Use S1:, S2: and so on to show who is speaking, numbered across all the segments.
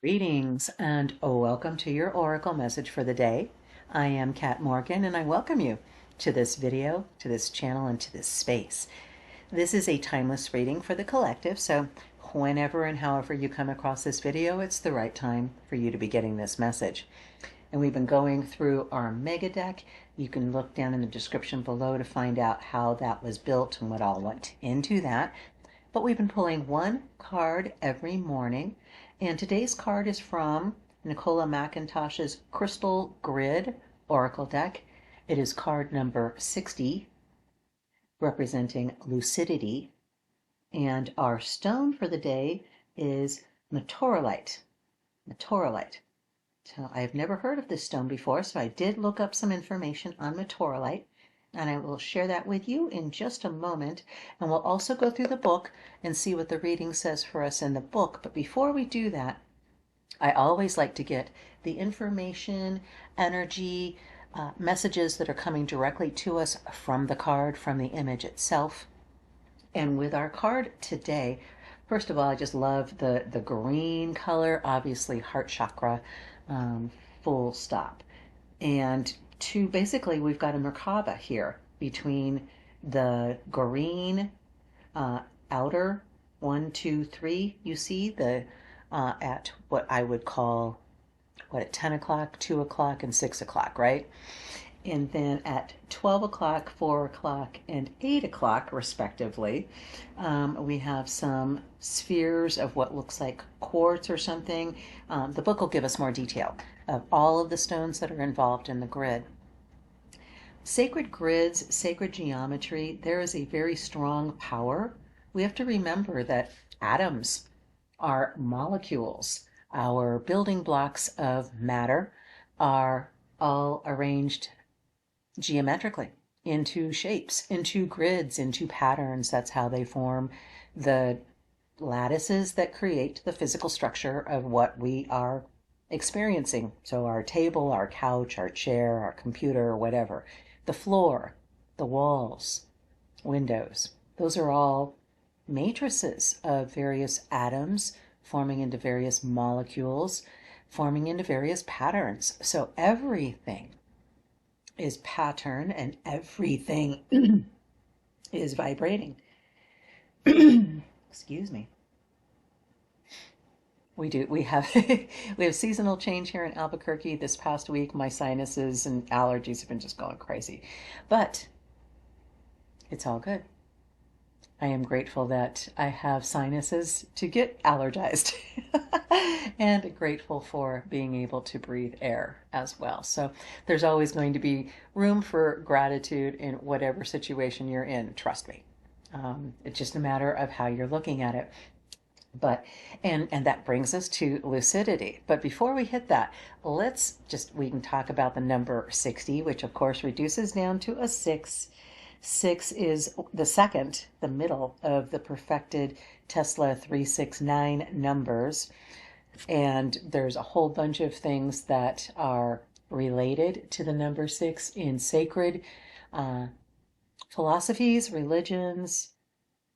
S1: Greetings and welcome to your Oracle message for the day. I am Kat Morgan and I welcome you to this video, to this channel, and to this space. This is a timeless reading for the collective, so whenever and however you come across this video, it's the right time for you to be getting this message. And we've been going through our mega deck. You can look down in the description below to find out how that was built and what all went into that. But we've been pulling one card every morning. And today's card is from Nicola McIntosh's Crystal Grid Oracle deck. It is card number 60, representing Lucidity. And our stone for the day is Meteorolite. Meteorolite. So I have never heard of this stone before, so I did look up some information on Meteorolite. And I will share that with you in just a moment. And we'll also go through the book and see what the reading says for us in the book. But before we do that, I always like to get the information, energy, messages that are coming directly to us from the card, from the image itself. And with our card today, first of all, I just love the green color, obviously heart chakra, full stop. And basically, we've got a Merkaba here between the green outer 1, 2, 3. You see the at what I would call at 10 o'clock, 2 o'clock, and 6 o'clock, right? And then at 12 o'clock, 4 o'clock, and 8 o'clock, respectively, we have some spheres of what looks like quartz or something. The book will give us more detail of all of the stones that are involved in the grid. Sacred grids, sacred geometry, there is a very strong power. We have to remember that atoms are molecules. Our building blocks of matter are all arranged geometrically into shapes, into grids, into patterns. That's how they form the lattices that create the physical structure of what we are experiencing. So our table, our couch, our chair, our computer, whatever. The floor, the walls, windows. Those are all matrices of various atoms forming into various molecules, forming into various patterns. So everything is pattern and everything is vibrating. Excuse me. We have we have seasonal change here in Albuquerque this past week. My sinuses and allergies have been just going crazy, but it's all good. I am grateful that I have sinuses to get allergized and grateful for being able to breathe air as well. So there's always going to be room for gratitude in whatever situation you're in, trust me. It's just a matter of how you're looking at it. But and that brings us to lucidity. But before we hit that, we can talk about the number 60, which of course reduces down to a 6. 6 is the second, the middle of the perfected Tesla 369 numbers. And there's a whole bunch of things that are related to the number 6 in sacred philosophies, religions,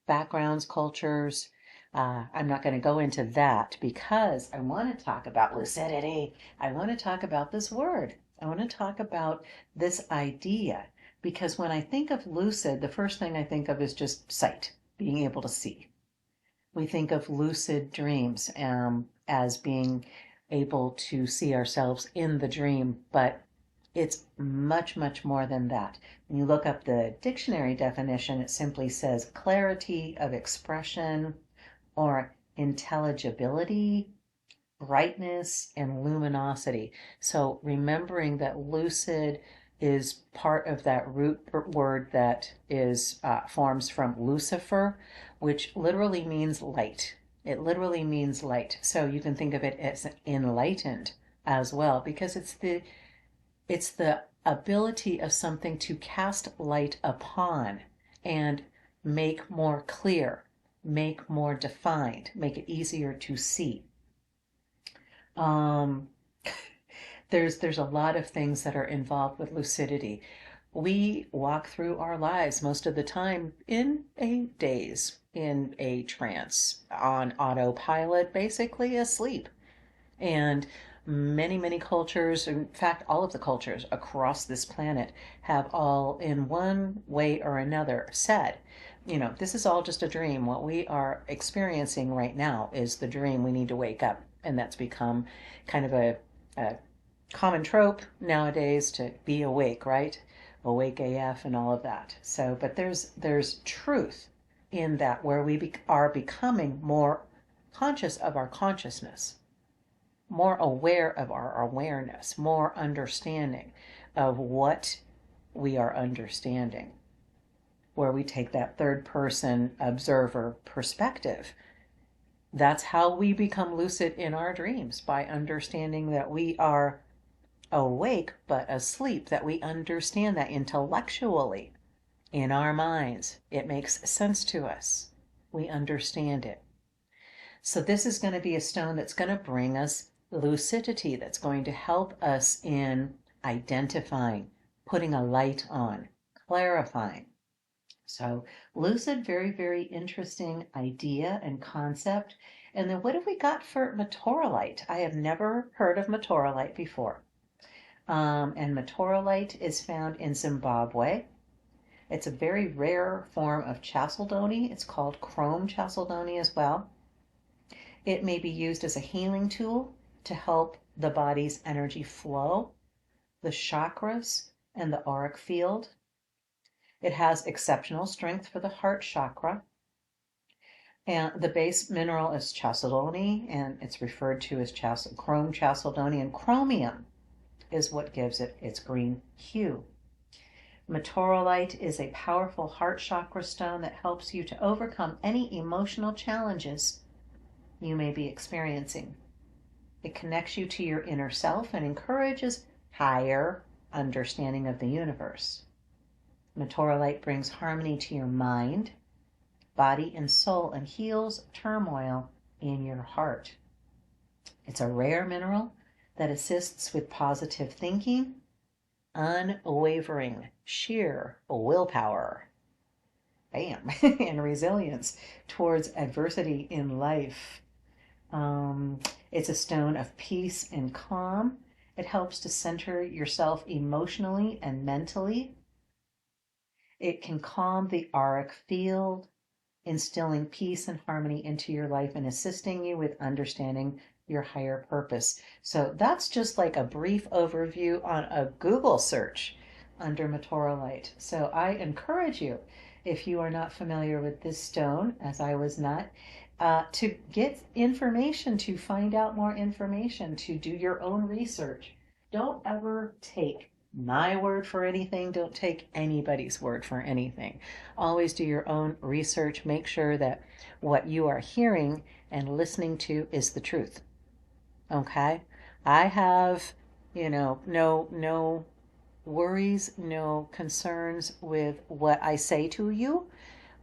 S1: backgrounds, cultures. I'm not going to go into that because I want to talk about lucidity. I want to talk about this word. I want to talk about this idea. Because when I think of lucid, the first thing I think of is just sight, being able to see. We think of lucid dreams as being able to see ourselves in the dream, but it's much, much more than that. When you look up the dictionary definition, it simply says clarity of expression or intelligibility, brightness, and luminosity. So remembering that lucid is part of that root word that is forms from Lucifer, which literally means light. It literally means light. So you can think of it as enlightened as well, because it's the ability of something to cast light upon and make more clear, make more defined, make it easier to see. There's a lot of things that are involved with lucidity. We walk through our lives most of the time in a daze, in a trance, on autopilot, basically asleep. And many, many cultures, in fact, all of the cultures across this planet have all, in one way or another, said, this is all just a dream. What we are experiencing right now is the dream. We need to wake up. And that's become kind of a common trope nowadays, to be awake, right? Awake AF and all of that. So, but there's truth in that, where we are becoming more conscious of our consciousness, more aware of our awareness, more understanding of what we are understanding, where we take that third person observer perspective. That's how we become lucid in our dreams, by understanding that we are awake but asleep, that we understand that intellectually in our minds. It makes sense to us. We understand it. So this is going to be a stone that's going to bring us lucidity, that's going to help us in identifying, putting a light on, clarifying. So lucid, very, very interesting idea and concept. And then what have we got for meteorolite? I have never heard of meteorolite before. And meteorolite is found in Zimbabwe. It's a very rare form of chalcedony. It's called chrome chalcedony as well. It may be used as a healing tool to help the body's energy flow, the chakras, and the auric field. It has exceptional strength for the heart chakra. And the base mineral is chalcedony, and it's referred to as chrome chalcedony, and chromium is what gives it its green hue. Meteorolite is a powerful heart chakra stone that helps you to overcome any emotional challenges you may be experiencing. It connects you to your inner self and encourages higher understanding of the universe. Meteorolite brings harmony to your mind, body, and soul, and heals turmoil in your heart. It's a rare mineral that assists with positive thinking, unwavering, sheer willpower, bam, and resilience towards adversity in life. It's a stone of peace and calm. It helps to center yourself emotionally and mentally. It can calm the auric field, instilling peace and harmony into your life and assisting you with understanding your higher purpose. So that's just like a brief overview on a Google search under meteorolite. So I encourage you, if you are not familiar with this stone, as I was not, to get information, to find out more information, to do your own research. Don't ever take my word for anything. Don't take anybody's word for anything. Always do your own research. Make sure that what you are hearing and listening to is the truth. Okay? I have, no worries, no concerns with what I say to you,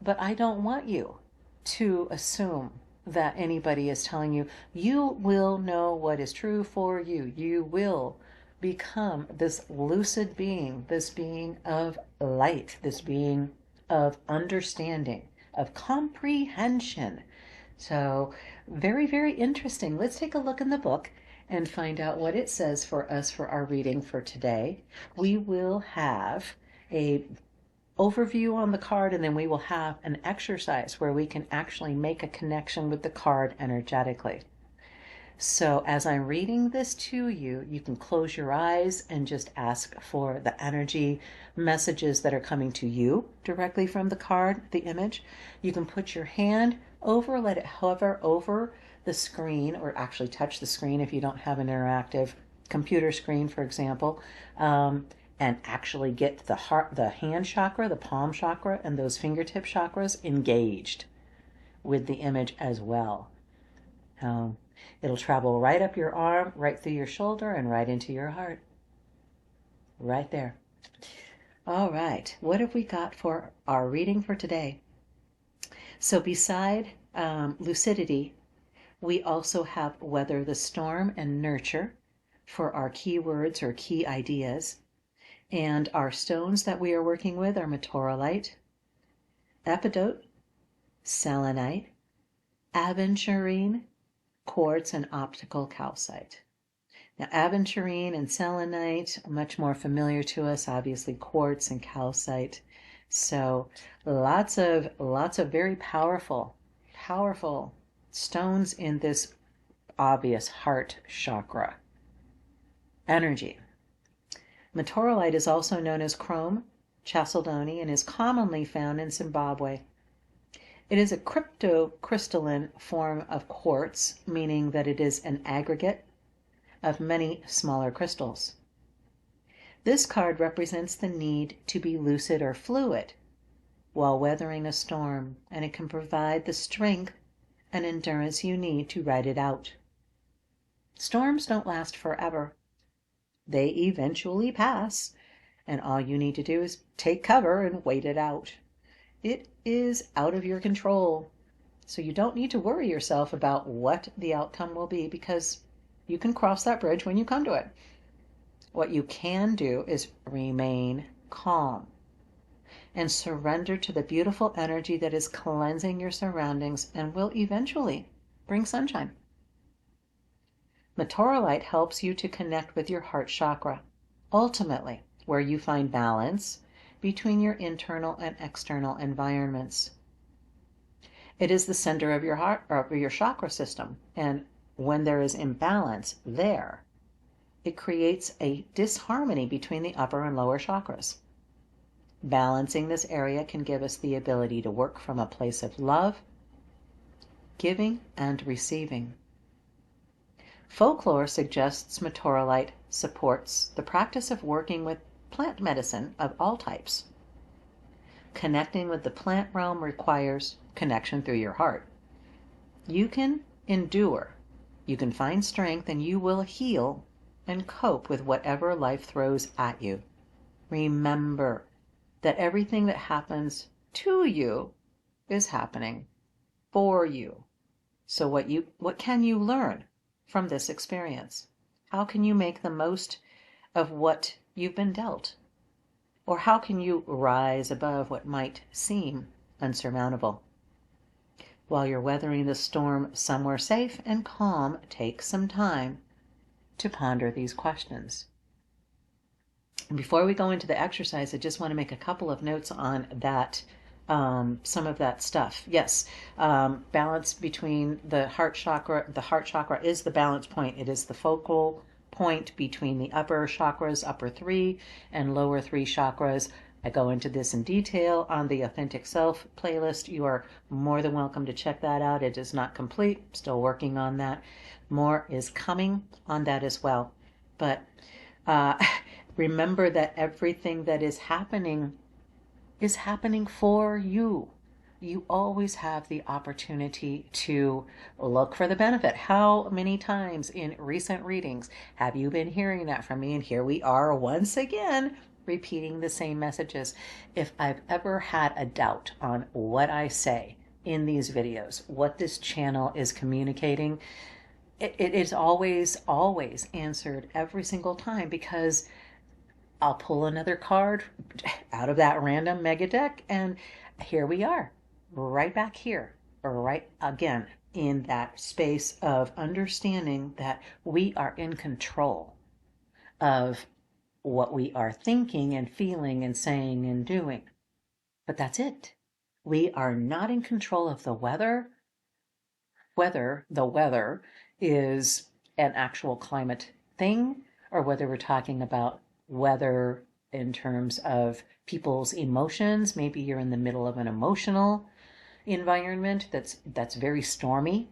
S1: but I don't want you to assume that anybody is telling you. You will know what is true for you. You will become this lucid being, this being of light, this being of understanding, of comprehension. So very, very interesting. Let's take a look in the book and find out what it says for us for our reading for today. We will have a overview on the card, and then we will have an exercise where we can actually make a connection with the card energetically. So as I'm reading this to you, you can close your eyes and just ask for the energy messages that are coming to you directly from the card, the image. You can put your hand over, let it hover over the screen, or actually touch the screen if you don't have an interactive computer screen, for example, and actually get the heart, the hand chakra, the palm chakra, and those fingertip chakras engaged with the image as well. It'll travel right up your arm, right through your shoulder, and right into your heart. Right there. All right, what have we got for our reading for today? So beside lucidity, we also have weather the storm and nurture for our keywords or key ideas. And our stones that we are working with are meteorolite, epidote, selenite, aventurine, quartz, and optical calcite. Now, aventurine and selenite are much more familiar to us, obviously quartz and calcite. So lots of very powerful stones in this obvious heart chakra energy. Meteorite is also known as chrome chalcedony and is commonly found in Zimbabwe. It is a cryptocrystalline form of quartz, meaning that it is an aggregate of many smaller crystals. This card represents the need to be lucid or fluid while weathering a storm, and it can provide the strength and endurance you need to ride it out. Storms don't last forever. They eventually pass, and all you need to do is take cover and wait it out. It is out of your control, so you don't need to worry yourself about what the outcome will be, because you can cross that bridge when you come to it. What you can do is remain calm and surrender to the beautiful energy that is cleansing your surroundings and will eventually bring sunshine. Meteorite helps you to connect with your heart chakra, ultimately where you find balance between your internal and external environments. It is the center of your heart, or your chakra system, and when there is imbalance there, it creates a disharmony between the upper and lower chakras. Balancing this area can give us the ability to work from a place of love, giving, and receiving. Folklore suggests meteorite supports the practice of working with plant medicine of all types. Connecting with the plant realm requires connection through your heart. You can endure, you can find strength, and you will heal and cope with whatever life throws at you. Remember that everything that happens to you is happening for you. So what can you learn from this experience? How can you make the most of what you've been dealt? Or how can you rise above what might seem unsurmountable? While you're weathering the storm somewhere safe and calm, take some time to ponder these questions. And before we go into the exercise, I just want to make a couple of notes on that, some of that stuff. Yes, balance between the heart chakra. The heart chakra is the balance point. It is the focal point between the upper chakras, upper 3 and lower 3 chakras. I go into this in detail on the Authentic Self playlist. You are more than welcome to check that out. It is not complete. Still working on that. More is coming on that as well. But remember that everything that is happening for you. You always have the opportunity to look for the benefit. How many times in recent readings have you been hearing that from me? And here we are once again repeating the same messages. If I've ever had a doubt on what I say in these videos, what this channel is communicating, it is always answered every single time, because I'll pull another card out of that random mega deck, and here we are, right back here, right again in that space of understanding that we are in control of what we are thinking and feeling and saying and doing. But that's it. We are not in control of the weather. Whether the weather is an actual climate thing, or whether we're talking about weather in terms of people's emotions. Maybe you're in the middle of an emotional environment that's very stormy.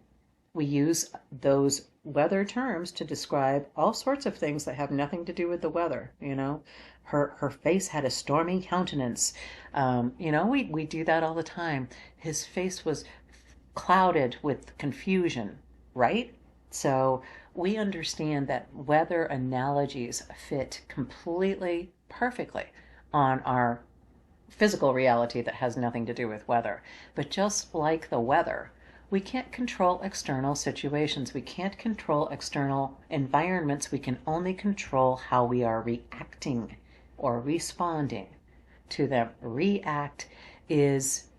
S1: We use those weather terms to describe all sorts of things that have nothing to do with the weather. You know, her face had a stormy countenance. You know, we do that all the time. His face was clouded with confusion, right? So we understand that weather analogies fit completely, perfectly on our physical reality that has nothing to do with weather. But just like the weather, we can't control external situations. We can't control external environments. We can only control how we are reacting or responding to them. React is,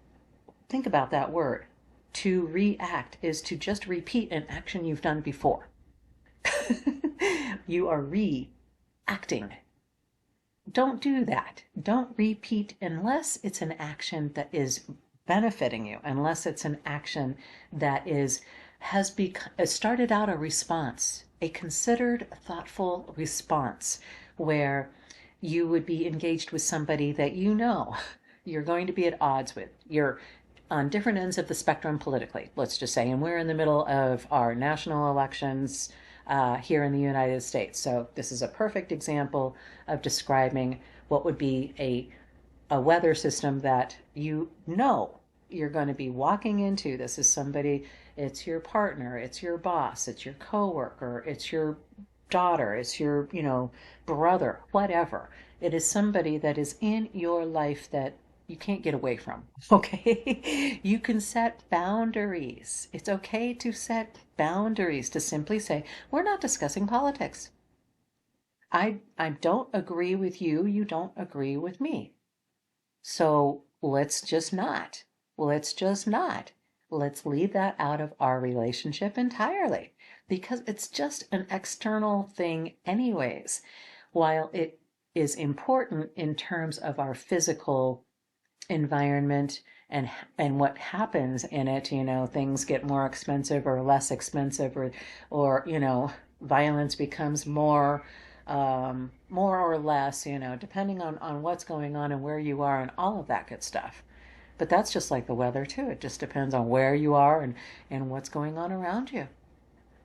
S1: think about that word. To react is to just repeat an action you've done before. You are reacting. Don't do that. Don't repeat unless it's an action that is benefiting you, unless it's an action that has started out a response, a considered, thoughtful response, where you would be engaged with somebody that you know you're going to be at odds with. You're on different ends of the spectrum politically, let's just say, and we're in the middle of our national elections here in the United States. So this is a perfect example of describing what would be a weather system that you know you're going to be walking into. This is somebody, it's your partner, it's your boss, it's your coworker, it's your daughter, it's your, brother, whatever. It is somebody that is in your life that you can't get away from, okay? You can set boundaries. It's okay to set boundaries, to simply say, we're not discussing politics. I don't agree with you, you don't agree with me. So let's just not. Let's just not. Let's leave that out of our relationship entirely, because it's just an external thing anyways. While it is important in terms of our physical environment and what happens in it, things get more expensive or less expensive, or violence becomes more or less, depending on what's going on and where you are and all of that good stuff. But that's just like the weather too. It just depends on where you are and what's going on around you.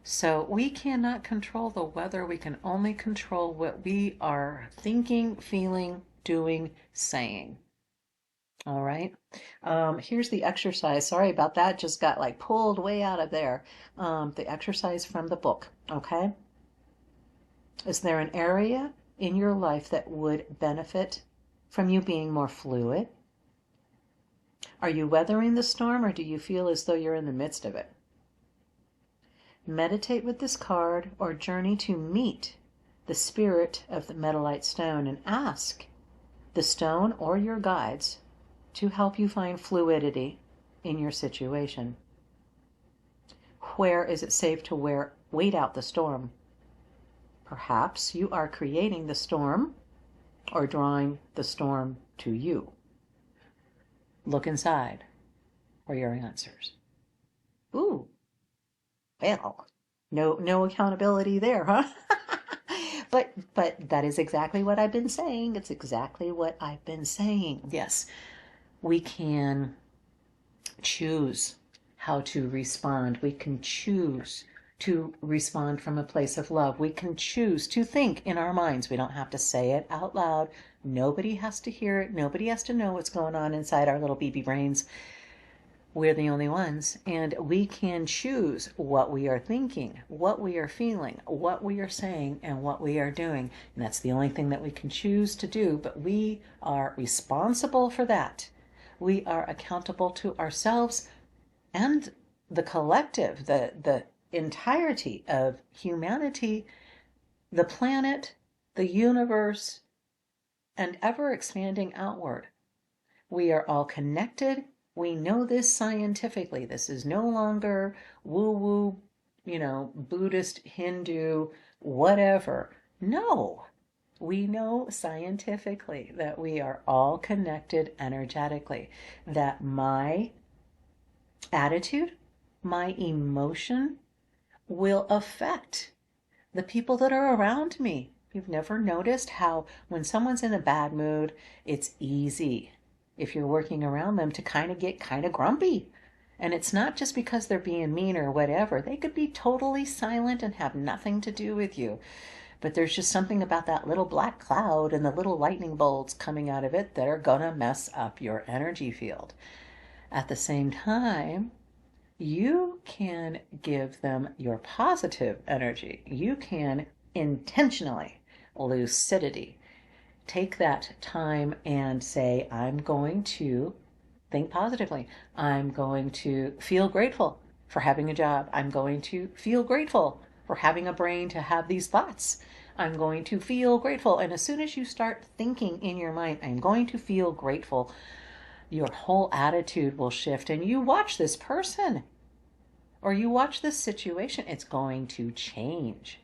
S1: So we cannot control the weather. We can only control what we are thinking, feeling, doing, saying. All right. Here's the exercise. Sorry about that. Just got like pulled way out of there. The exercise from the book. Okay. Is there an area in your life that would benefit from you being more fluid? Are you weathering the storm, or do you feel as though you're in the midst of it? Meditate with this card or journey to meet the spirit of the metalite stone and ask the stone or your guides to help you find fluidity in your situation. Where is it safe to wait out the storm? Perhaps you are creating the storm or drawing the storm to you. Look inside for your answers. Ooh, well, no accountability there, huh? But that is exactly what I've been saying. It's exactly what I've been saying. Yes, we can choose how to respond. We can choose to respond from a place of love. We can choose to think in our minds. We don't have to say it out loud. Nobody has to hear it. Nobody has to know what's going on inside our little BB brains. We're the only ones. And we can choose what we are thinking, what we are feeling, what we are saying, and what we are doing. And that's the only thing that we can choose to do. But we are responsible for that. We are accountable to ourselves and the collective, the entirety of humanity, the planet, the universe, and ever expanding outward. We are all connected. We know this scientifically. This is no longer woo-woo, Buddhist, Hindu, whatever. No, we know scientifically that we are all connected energetically, that my attitude, my emotion will affect the people that are around me. You've never noticed how when someone's in a bad mood, it's easy, if you're working around them, to get kind of grumpy. And it's not just because they're being mean or whatever. They could be totally silent and have nothing to do with you. But there's just something about that little black cloud and the little lightning bolts coming out of it that are gonna mess up your energy field. At the same time, you can give them your positive energy. You can intentionally, lucidity, take that time and say, I'm going to think positively. I'm going to feel grateful for having a job. I'm going to feel grateful for having a brain to have these thoughts. I'm going to feel grateful. And as soon as you start thinking in your mind, I'm going to feel grateful, your whole attitude will shift, and you watch this person or you watch this situation, it's going to change.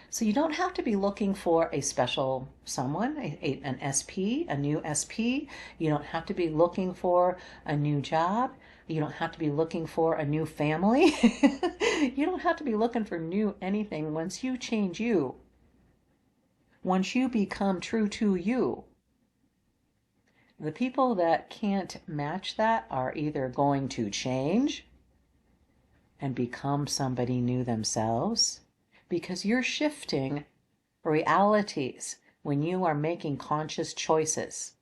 S1: So you don't have to be looking for a special someone, an SP, a new SP. You don't have to be looking for a new job. You don't have to be looking for a new family. You don't have to be looking for new anything once you change you. Once you become true to you. The people that can't match that are either going to change and become somebody new themselves, because you're shifting realities when you are making conscious choices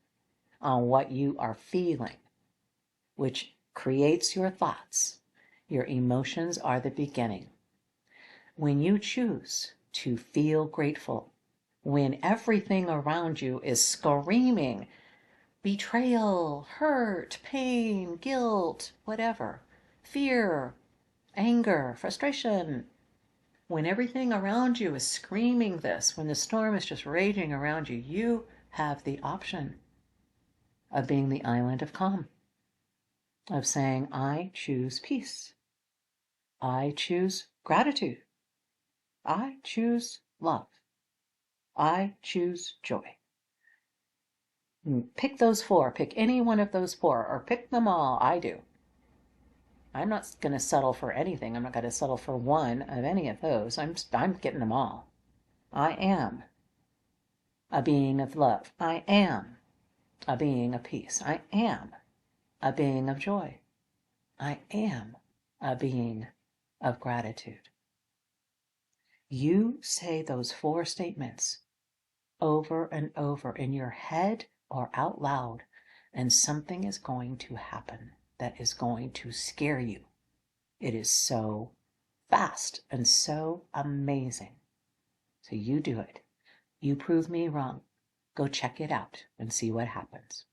S1: on what you are feeling, which creates your thoughts. Your emotions are the beginning. When you choose to feel grateful, when everything around you is screaming betrayal, hurt, pain, guilt, whatever, fear, anger, frustration, when everything around you is screaming this, when the storm is just raging around you, you have the option of being the island of calm, of saying, I choose peace. I choose gratitude. I choose love. I choose joy. Pick those four. Pick any one of those four, or pick them all. I do. I'm not going to settle for anything. I'm not going to settle for one of any of those. I'm getting them all. I am a being of love. I am a being of peace. I am a being of joy. I am a being of gratitude. You say those four statements over and over in your head or out loud, and something is going to happen that is going to scare you. It is so fast and so amazing. So you do it. You prove me wrong. Go check it out and see what happens.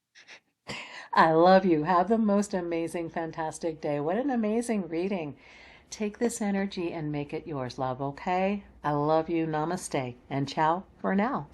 S1: I love you. Have the most amazing, fantastic day. What an amazing reading. Take this energy and make it yours, love, okay? I love you. Namaste. And ciao for now.